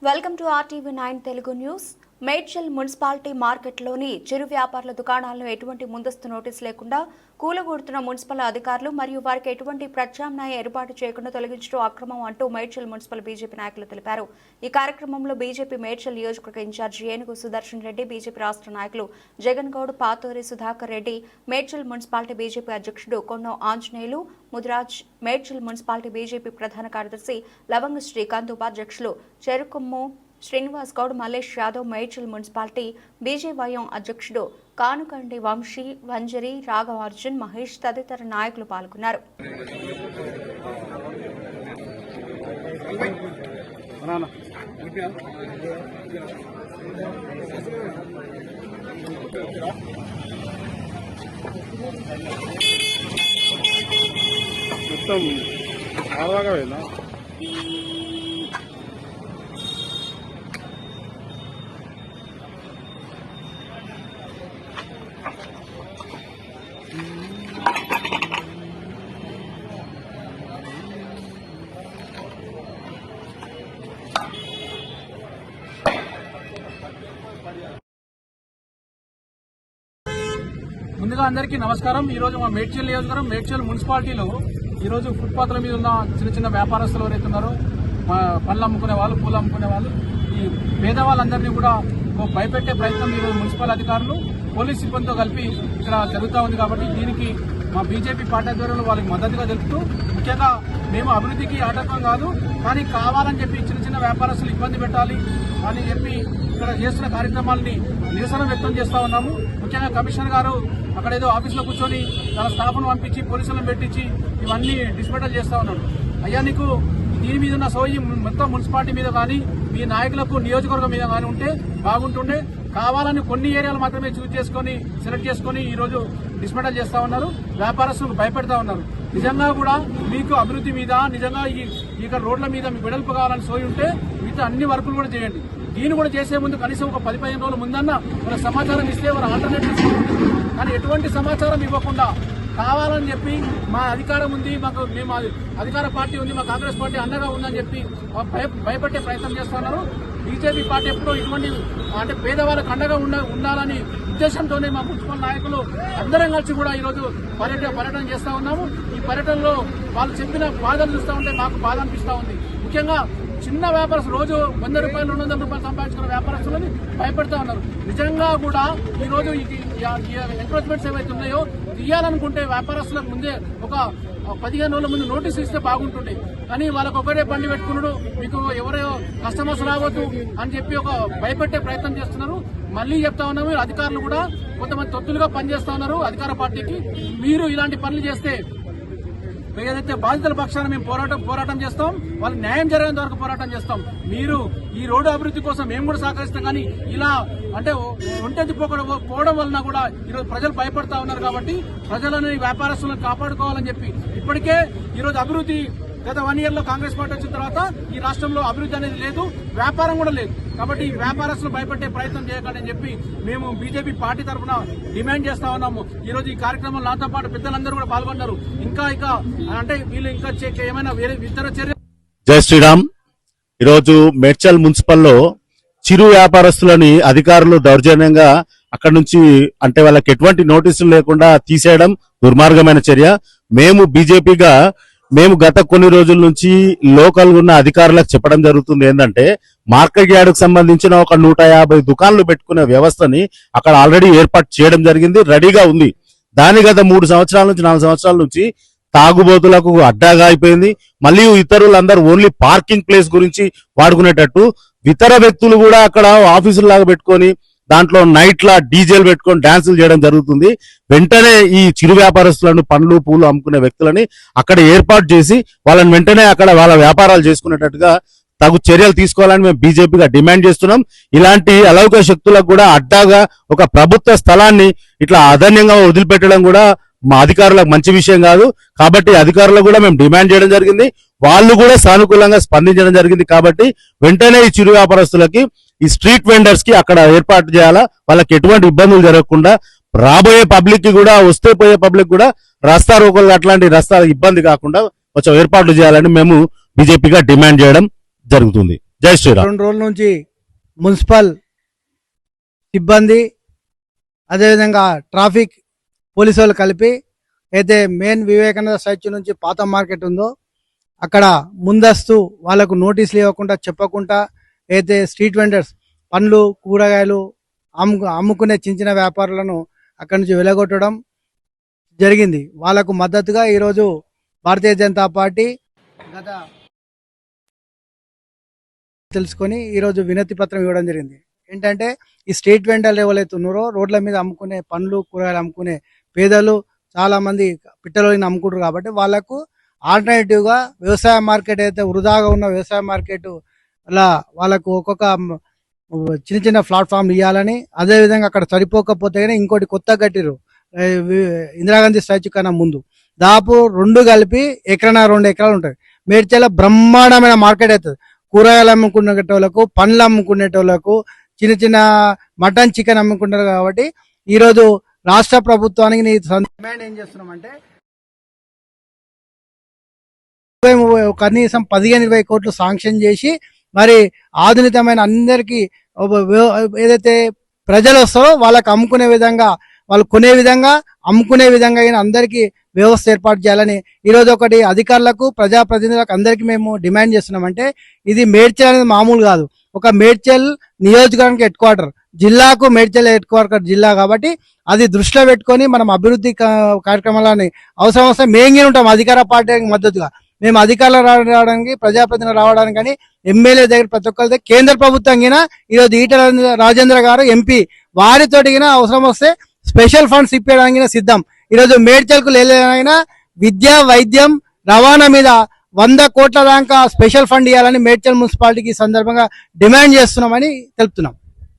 Welcome to RTV9 Telugu news. Medchal municipality మార్కెట్లోని చిరు వ్యాపారుల దుకాణాలను ఎటువంటి ముందస్తు నోటీసు లేకుండా కూలగొడుతున్న మున్సిపల్ అధికారులు మరియు వారికి ఎటువంటి ప్రత్యామ్నాయ ఏర్పాటు చేయకుండా తొలగించడం అక్రమం అంటూ మేడ్చల్ మున్సిపల్ బీజేపీ నాయకులు తెలిపారు. ఈ కార్యక్రమంలో బీజేపీ మేడ్చల్ నియోజకవర్గ ఇన్ఛార్జి ఏనుగు సుదర్శన్ రెడ్డి, బీజేపీ రాష్ట్ర నాయకులు జగన్ గౌడ్, పాతూరి సుధాకర్ రెడ్డి, మేడ్చల్ మున్సిపాలిటీ బీజేపీ అధ్యక్షుడు కొన్నో ఆంజనేయులు, ముదిరాజ్, మేడ్చల్ మున్సిపాలిటీ బీజేపీ ప్రధాన కార్యదర్శి లవంగ శ్రీకాంత్, ఉపాధ్యక్షులు చెరుకుమ్ము శ్రీనివాస్ గౌడ్, మల్లేష్ యాదవ్, మేడ్చల్ మున్సిపాలిటీ బీజేవైఎం అధ్యక్షుడు కానుకండి వంశీ, వంజరి, రాఘవార్జున్, మహేష్ తదితర నాయకులు పాల్గొన్నారు. ముందుగా అందరికీ నమస్కారం. ఈ రోజు మా మేడ్చల్ నియోజకవర్గం మేడ్చల్ మున్సిపాలిటీలో ఈ రోజు ఫుట్పాత్ల మీద ఉన్న చిన్న చిన్న వ్యాపారస్తులు ఎవరైతే ఉన్నారో, పండ్లు అమ్ముకునే వాళ్ళు, పూలు అమ్ముకునే వాళ్ళు, ఈ పేదవాళ్ళందరినీ కూడా భయపెట్టే ప్రయత్నం ఈరోజు మున్సిపల్ అధికారులు పోలీస్ సిబ్బందితో కలిపి ఇక్కడ జరుగుతూ ఉంది. కాబట్టి దీనికి మా బీజేపీ పార్టీ ఆధ్వర్యంలో వాళ్ళకి మద్దతుగా తెలుపుతూ, ముఖ్యంగా మేము అభివృద్ధికి ఆటంకం కాదు, కానీ కావాలని చెప్పి చిన్న చిన్న వ్యాపారస్తులు ఇబ్బంది పెట్టాలి అని చెప్పి ఇక్కడ చేస్తున్న కార్యక్రమాలని నిరసన వ్యక్తం చేస్తా ఉన్నాము. ముఖ్యంగా కమిషనర్ గారు అక్కడ ఏదో ఆఫీసులో కూర్చొని తన స్టాఫ్ను పంపించి పోలీసులను పెట్టించి ఇవన్నీ డిస్మెటల్ చేస్తా ఉన్నాడు. అయ్యా, నీకు దీని మీద ఉన్న సోయి మొత్తం మున్సిపాలిటీ మీద కానీ మీ నాయకులకు నియోజకవర్గం మీద కానీ ఉంటే బాగుంటుండే. కావాలని కొన్ని ఏరియాలు మాత్రమే సెలెక్ట్ చేసుకుని ఈ రోజు డిస్మెటల్ చేస్తా ఉన్నారు, వ్యాపారస్తులకు భయపెడతా ఉన్నారు. నిజంగా కూడా మీకు అభివృద్ధి మీద, నిజంగా ఇక్కడ రోడ్ల మీద మీకు వెడల్పు కావాలని సోయి ఉంటే మిగతా అన్ని వర్కులు కూడా చేయండి. దీన్ని కూడా చేసే ముందు కనీసం ఒక 10-15 రోజుల ముందన్న వాళ్ళ సమాచారం ఇస్తే వాళ్ళ ఆల్టర్నేటివ్స్. కానీ ఎటువంటి సమాచారం ఇవ్వకుండా కావాలని చెప్పి మా అధికారం ఉంది, మేము అధికార పార్టీ ఉంది, మా కాంగ్రెస్ పార్టీ అండగా ఉందని చెప్పి భయపెట్టే ప్రయత్నం చేస్తున్నారు. బీజేపీ పార్టీ ఎప్పుడో ఇటువంటి అంటే పేదవాళ్ళకు అండగా ఉండాలని ఉద్దేశంతోనే మా మున్సిపల్ నాయకులు అందరం కలిసి కూడా ఈరోజు పర్యటన చేస్తా ఉన్నాము. ఈ పర్యటనలో వాళ్ళు చెప్పిన బాధలు చూస్తూ ఉంటే మాకు బాధ అనిపిస్తూ ఉంది. ముఖ్యంగా చిన్న వ్యాపారస్తులు రోజు 100 రూపాయలు 200 రూపాయలు సంపాదించుకున్న వ్యాపారస్తులని భయపెడతా ఉన్నారు. నిజంగా కూడా ఈ రోజు ఎంక్రోచ్మెంట్స్ ఏవైతే ఉన్నాయో తీయాలనుకుంటే వ్యాపారస్తులకు ముందే ఒక 15 రోజుల ముందు నోటీసు ఇస్తే బాగుంటుండే. కానీ వాళ్ళకు ఒకటే బండి పెట్టుకున్నాడు, మీకు ఎవరో కస్టమర్స్ రావద్దు అని చెప్పి ఒక భయపెట్టే ప్రయత్నం చేస్తున్నారు. మళ్లీ చెప్తా ఉన్నాము, అధికారులు కూడా కొంతమంది తొత్తులుగా పనిచేస్తా ఉన్నారు అధికార పార్టీకి. మీరు ఇలాంటి పనులు చేస్తే ఏదైతే బాధితుల పక్షాన మేము పోరాటం చేస్తాం, వాళ్ళకి న్యాయం జరిగేంత వరకు పోరాటం చేస్తాం. మీరు ఈ రోడ్డు అభివృద్ధి కోసం మేము కూడా సహకరిస్తాం. కానీ ఇలా అంటే ఒంటెత్తి పోవడం వలన కూడా ఈరోజు ప్రజలు భయపడతా ఉన్నారు. కాబట్టి ప్రజలని, వ్యాపారస్తులను కాపాడుకోవాలని చెప్పి ఇప్పటికే ఈరోజు అభివృద్ధి గత 1 year లో కాంగ్రెస్ పార్టీ వచ్చిన తర్వాత ఈ రాష్ట్రంలో అభివృద్ధి అనేది లేదు, వ్యాపారం కూడా లేదు. కాబట్టి వ్యాపారస్తులు భయపడే ప్రయత్నం చేయకండి అని చెప్పి మేము బీజేపీ పార్టీ తరఫున డిమాండ్ చేస్తా ఉన్నాము. ఈ రోజు ఈ కార్యక్రమంలో నాతో పాటు పెద్దలందరూ కూడా పాల్గొన్నారు. ఇంకా అంటే వీళ్ళు ఇంకా ఏమైనా వేరే ఇతర చర్య. జై శ్రీరామ్. ఈరోజు మేడ్చల్ మున్సిపల్లో చిరు వ్యాపారస్తులని అధికారులు దౌర్జన్యంగా అక్కడి నుంచి అంటే వాళ్ళకి ఎటువంటి నోటీసులు లేకుండా తీసేయడం దుర్మార్గమైన చర్య. మేము బీజేపీగా గత కొన్ని రోజుల నుంచి లోకల్ ఉన్న అధికారులకు చెప్పడం జరుగుతుంది ఏంటంటే, మార్కెట్ యార్డుకు సంబంధించిన ఒక 150 దుకాణాలు పెట్టుకునే వ్యవస్థని అక్కడ ఆల్రెడీ ఏర్పాటు చేయడం జరిగింది, రెడీగా ఉంది. దాని గత 3 సంవత్సరాల నుంచి 4 సంవత్సరాల నుంచి తాగుబోతులకు అడ్డాగా అయిపోయింది. మళ్ళీ ఇతరులందరూ ఓన్లీ పార్కింగ్ ప్లేస్ గురించి వాడుకునేటట్టు ఇతర వ్యక్తులు కూడా అక్కడ ఆఫీసులాగా పెట్టుకొని దాంట్లో నైట్లా డీజేలు పెట్టుకొని డాన్సులు చేయడం జరుగుతుంది. వెంటనే ఈ చిరు వ్యాపారస్తులను, పండ్లు పూలు అమ్ముకునే వ్యక్తులని అక్కడ ఏర్పాటు చేసి వాళ్ళని వెంటనే అక్కడ వాళ్ళ వ్యాపారాలు చేసుకునేటట్టుగా తగు చర్యలు తీసుకోవాలని మేము బీజేపీగా డిమాండ్ చేస్తున్నాం. ఇలాంటి అలౌకిక శక్తులకు కూడా అడ్డాగా ఒక ప్రభుత్వ స్థలాన్ని ఇట్లా అదన్యంగా వదిలిపెట్టడం కూడా మా అధికారులకు మంచి విషయం కాదు. కాబట్టి అధికారులకు కూడా మేము డిమాండ్ చేయడం జరిగింది, వాళ్ళు కూడా సానుకూలంగా స్పందించడం జరిగింది. కాబట్టి వెంటనే ఈ చిరు వ్యాపారస్తులకి, ఈ స్ట్రీట్ వెండర్స్ కి అక్కడ ఏర్పాటు చేయాలా, వాళ్ళకి ఎటువంటి ఇబ్బందులు జరగకుండా రాబోయే పబ్లిక్ కి కూడా, వస్తే పోయే పబ్లిక్ కూడా రస్తా రోకలు అట్లాంటి రస్తా ఇబ్బంది కాకుండా కొంచెం ఏర్పాట్లు చేయాలని మేము బీజేపీగా డిమాండ్ చేయడం జరుగుతుంది. జై శ్రీరామ్. 2 రోజుల నుంచి మున్సిపల్ సిబ్బంది అదేవిధంగా ట్రాఫిక్ పోలీసు వాళ్ళు కలిపి అయితే మెయిన్ వివేకానంద స్టాచ్యూ నుంచి పాత మార్కెట్ ఉందో అక్కడ ముందస్తు వాళ్ళకు నోటీసులు ఇవ్వకుండా చెప్పకుండా అయితే స్ట్రీట్ వెండర్స్ పండ్లు కూరగాయలు అమ్ముకునే చిన్న చిన్న వ్యాపారులను అక్కడి నుంచి వెలగొట్టడం జరిగింది. వాళ్ళకు మద్దతుగా ఈరోజు భారతీయ జనతా పార్టీ గత తెలుసుకొని ఈరోజు వినతి పత్రం ఇవ్వడం జరిగింది. ఏంటంటే ఈ స్ట్రీట్ వెండర్లు ఎవరైతే ఉన్నారో రోడ్ల మీద అమ్ముకునే పండ్లు కూరగాయలు అమ్ముకునే పేదలు చాలా మంది పిట్టలోని అమ్ముకుంటారు కాబట్టి వాళ్ళకు ఆల్టర్నేటివ్ గా వ్యవసాయ మార్కెట్ అయితే వృధాగా ఉన్న వ్యవసాయ మార్కెట్ అలా వాళ్ళకు ఒక్కొక్క చిన్న చిన్న ప్లాట్ఫామ్లు ఇవ్వాలని, అదేవిధంగా అక్కడ సరిపోకపోతే కానీ ఇంకోటి కొత్త కట్టిరు ఇందిరాగాంధీ స్టాచ్యూ కన్నా ముందు దాదాపు 2 కలిపి 1 ఎకరా 2 ఎకరాలు ఉంటాయి. మేడ్చల్ బ్రహ్మాండమైన మార్కెట్ అవుతుంది. కూరగాయలు అమ్ముకునేటోళ్ళకు, పండ్లు అమ్ముకునేటోళ్ళకు, చిన్న చిన్న మటన్ చికెన్ అమ్ముకుంటారు. కాబట్టి ఈరోజు రాష్ట్ర ప్రభుత్వానికి డిమాండ్ ఏం చేస్తున్నామంటే కనీసం 15-20 కోట్లు శాంక్షన్ చేసి మరి ఆధునికమైన అందరికీ ఏదైతే ప్రజలు వస్తారో వాళ్ళకి అమ్ముకునే విధంగా, వాళ్ళు కొనే విధంగా, అమ్ముకునే విధంగా అందరికీ వ్యవస్థ ఏర్పాటు చేయాలని ఈరోజు ఒకటి అధికారులకు, ప్రజాప్రతినిధులకు అందరికీ మేము డిమాండ్ చేస్తున్నామంటే ఇది మేడ్చల్ అనేది మామూలు కాదు. ఒక మేడ్చల్ నియోజకవర్గానికి హెడ్ క్వార్టర్, జిల్లాకు మేడ్చల్ హెడ్ క్వార్టర్ జిల్లా కాబట్టి అది దృష్టిలో పెట్టుకొని మనం అభివృద్ధి కార్యక్రమాలని అవసరం వస్తే మేము ఉంటాం అధికార పార్టీకి మద్దతుగా. మేము అధికారులు రావడానికి, ప్రజాప్రతినిధులు రావడానికి కానీ ఎమ్మెల్యే దగ్గర ప్రతి ఒక్కరి దగ్గర కేంద్ర ప్రభుత్వం గిన ఈరోజు ఈటల రాజేంద్ర గారు ఎంపీ వారితోటి అవసరం వస్తే స్పెషల్ ఫండ్స్ ఇప్పడానికి సిద్ధం. ఈరోజు మేడ్చల్కు లేదైనా విద్య, వైద్యం, రవాణా మీద 100 కోట్ల దాకా స్పెషల్ ఫండ్ ఇవ్వాలని మేడ్చల్ మున్సిపాలిటీకి సందర్భంగా డిమాండ్ చేస్తున్నామని తెలుపుతున్నాం.